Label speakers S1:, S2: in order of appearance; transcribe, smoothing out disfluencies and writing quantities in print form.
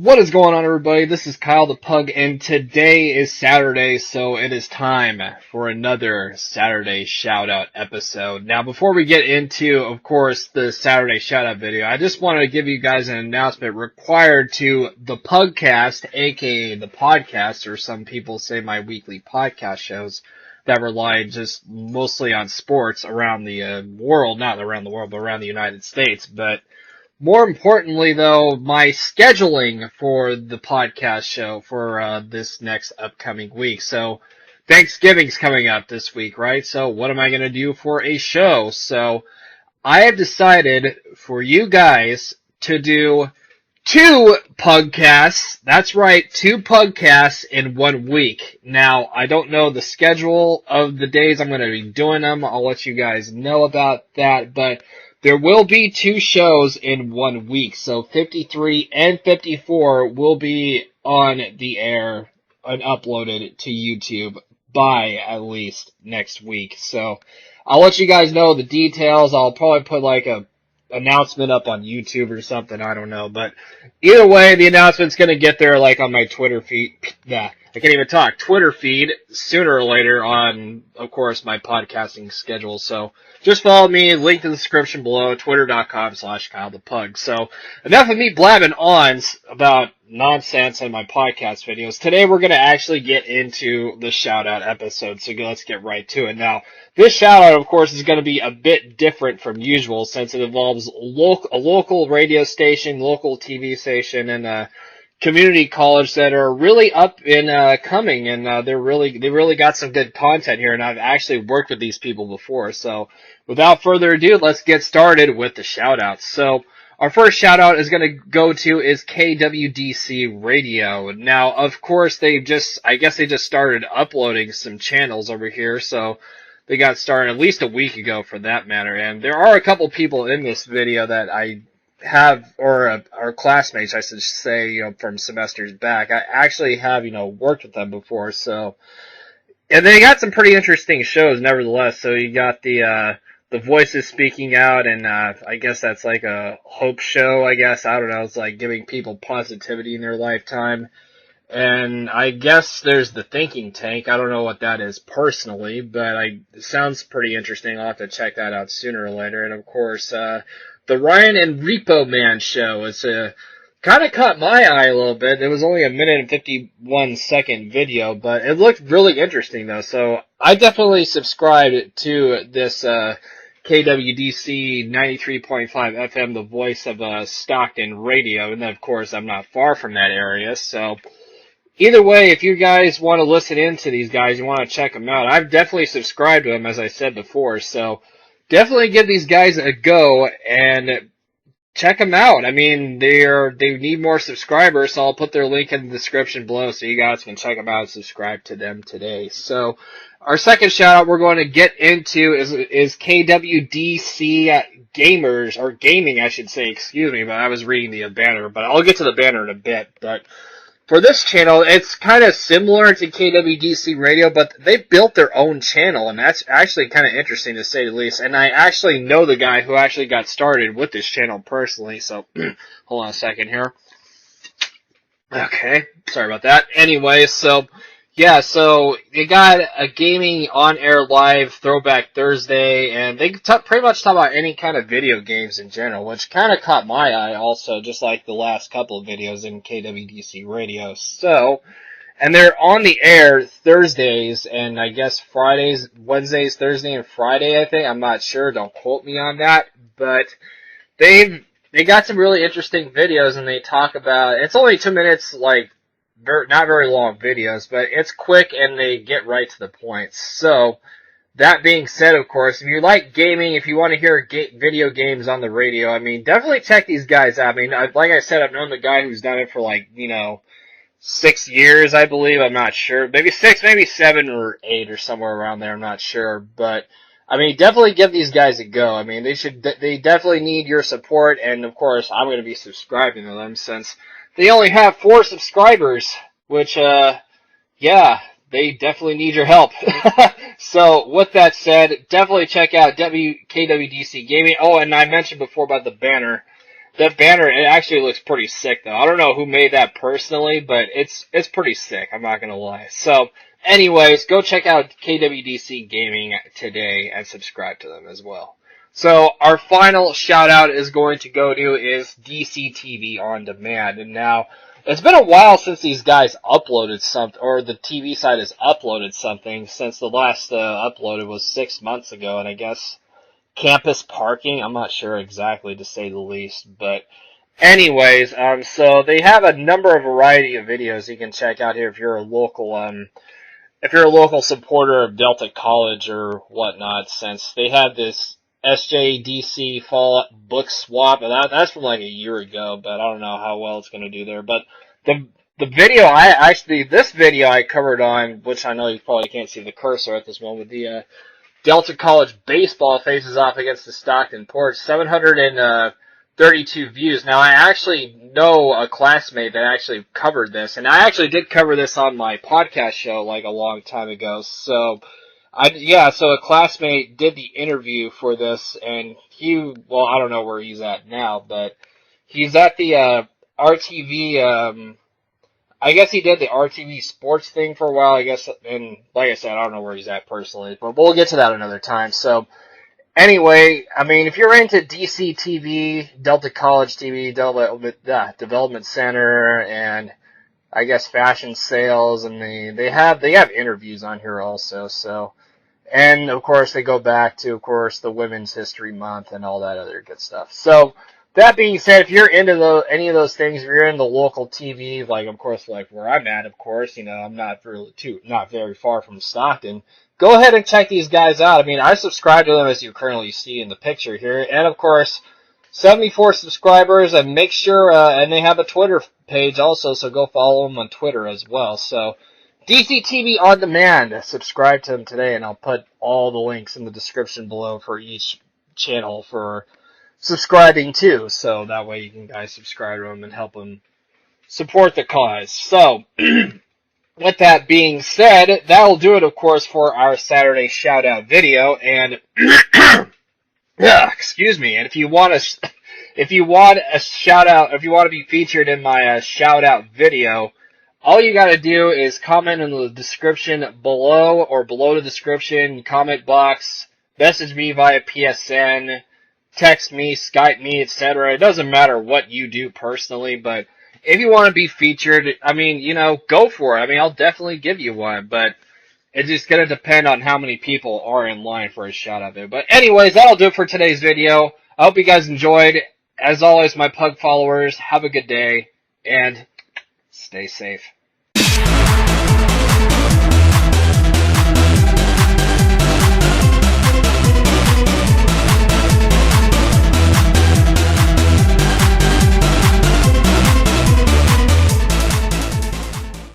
S1: What is going on, everybody? This is Kyle the Pug, and today is Saturday, so it is time for another Saturday Shoutout episode. Now, before we get into, of course, the Saturday Shoutout video, I just wanted to give you guys an announcement required to the Pugcast, aka the podcast, or some people say my weekly podcast shows that rely just mostly on sports around the world, not around the world, but around the United States, but more importantly, though, my scheduling for the podcast show for this next upcoming week. So, Thanksgiving's coming up this week, right? So, what am I going to do for a show? So, I have decided for you guys to do 2 pugcasts. That's right, 2 pugcasts in 1 week. Now, I don't know the schedule of the days I'm going to be doing them. I'll let you guys know about that, but there will be 2 shows in 1 week, so 53 and 54 will be on the air and uploaded to YouTube by at least next week. So I'll let you guys know the details. I'll probably put like a announcement up on YouTube or something, I don't know. But either way, the announcement's going to get there like on my Twitter feed. I can't even talk. Twitter feed sooner or later on, of course, my podcasting schedule. So just follow me, link in the description below, twitter.com/KyleThePug. So enough of me blabbing on about nonsense in my podcast videos. Today we're going to actually get into the shout-out episode, so let's get right to it. Now, this shout-out, of course, is going to be a bit different from usual since it involves a local radio station, local TV station, and a community college that are really up and coming, and they really got some good content here, and I've actually worked with these people before. So without further ado, let's get started with the shout-outs. So our first shout-out is going to go to is KWDC Radio. Now, of course, I guess they just started uploading some channels over here, so they got started at least a week ago for that matter, and there are a couple people in this video that I have, or are classmates, I should say, from semesters back. I actually have, worked with them before, so, and they got some pretty interesting shows, nevertheless. So you got the voices speaking out, and I guess that's like a hope show, I guess. I don't know, it's like giving people positivity in their lifetime. And I guess there's the thinking tank. I don't know what that is personally, but it sounds pretty interesting. I'll have to check that out sooner or later. And of course, the Ryan and Repo Man show is kind of caught my eye a little bit. It was only a 1 and 51-second video, but it looked really interesting though. So I definitely subscribed to this KWDC 93.5 FM, the voice of Stockton radio, and then of course I'm not far from that area. So either way, if you guys want to listen into these guys, you want to check them out, I've definitely subscribed to them, as I said before. So definitely give these guys a go and check them out. I mean, they need more subscribers, so I'll put their link in the description below so you guys can check them out and subscribe to them today. So our second shout out we're going to get into is KWDC Gamers, or Gaming, I should say, excuse me, but I was reading the banner, but I'll get to the banner in a bit. But for this channel, it's kind of similar to KWDC Radio, but they built their own channel, and that's actually kind of interesting to say the least. And I actually know the guy who actually got started with this channel personally, so hold on a second here. Okay, sorry about that. Anyway, so yeah, so they got a gaming on-air live throwback Thursday, and they pretty much talk about any kind of video games in general, which kind of caught my eye also, just like the last couple of videos in KWDC Radio. So, and they're on the air Thursdays, and I guess Fridays, Wednesdays, Thursday, and Friday, I think. I'm not sure, don't quote me on that, but they got some really interesting videos, and they talk about, it's only 2 minutes, not very long videos, but it's quick and they get right to the point. So, that being said, of course, if you like gaming, if you want to hear video games on the radio, I mean, definitely check these guys out. I mean, like I said, I've known the guy who's done it for 6 years, I believe. I'm not sure. Maybe 6, maybe 7 or 8 or somewhere around there. I'm not sure. But, I mean, definitely give these guys a go. I mean, they definitely need your support. And, of course, I'm going to be subscribing to them since they only have 4 subscribers, which, yeah, they definitely need your help. So, with that said, definitely check out KWDC Gaming. Oh, and I mentioned before about the banner. That banner, it actually looks pretty sick though. I don't know who made that personally, but it's pretty sick, I'm not gonna lie. So, anyways, go check out KWDC Gaming today and subscribe to them as well. So, our final shout out is going to go to is DCTV On Demand. And now, it's been a while since these guys uploaded something, or the TV side has uploaded something, since the last uploaded was 6 months ago, and I guess campus parking. I'm not sure exactly, to say the least, but anyways, so they have a variety of videos you can check out here if you're a local supporter of Delta College or whatnot. Since they had this SJDC fall book swap, and that's from like a year ago, but I don't know how well it's going to do there. But the video this video I covered on, which I know you probably can't see the cursor at this moment, the Delta College baseball faces off against the Stockton Porch. 732 views. Now, I actually know a classmate that actually covered this, and I actually did cover this on my podcast show like a long time ago. So, so a classmate did the interview for this, and I don't know where he's at now, but he's at the RTV. I guess he did the RTV sports thing for a while, I guess, and like I said, I don't know where he's at personally, but we'll get to that another time. So, anyway, I mean, if you're into DCTV, Delta College TV, Development Center, and I guess fashion sales, and they have interviews on here also, so, and of course they go back to, of course, the Women's History Month and all that other good stuff. So, that being said, if you're into any of those things, if you're in the local TV, like of course, like where I'm at, of course, I'm not very far from Stockton. Go ahead and check these guys out. I mean, I subscribe to them as you currently see in the picture here, and of course, 74 subscribers, and make sure, and they have a Twitter page also, so go follow them on Twitter as well. So, DCTV On Demand, subscribe to them today, and I'll put all the links in the description below for each channel for subscribing to, so that way you can guys subscribe to them and help them support the cause. So, with that being said, that'll do it, of course, for our Saturday shout-out video, and, excuse me, and if you want a shout-out, if you want to be featured in my shout-out video, all you gotta do is comment in the description below, or below the description, comment box, message me via PSN, text me, Skype me, etc. It doesn't matter what you do personally, but if you want to be featured, I mean, go for it. I mean, I'll definitely give you one, but it's just going to depend on how many people are in line for a shout-out video. But anyways, that'll do it for today's video. I hope you guys enjoyed. As always, my pug followers, have a good day, and stay safe.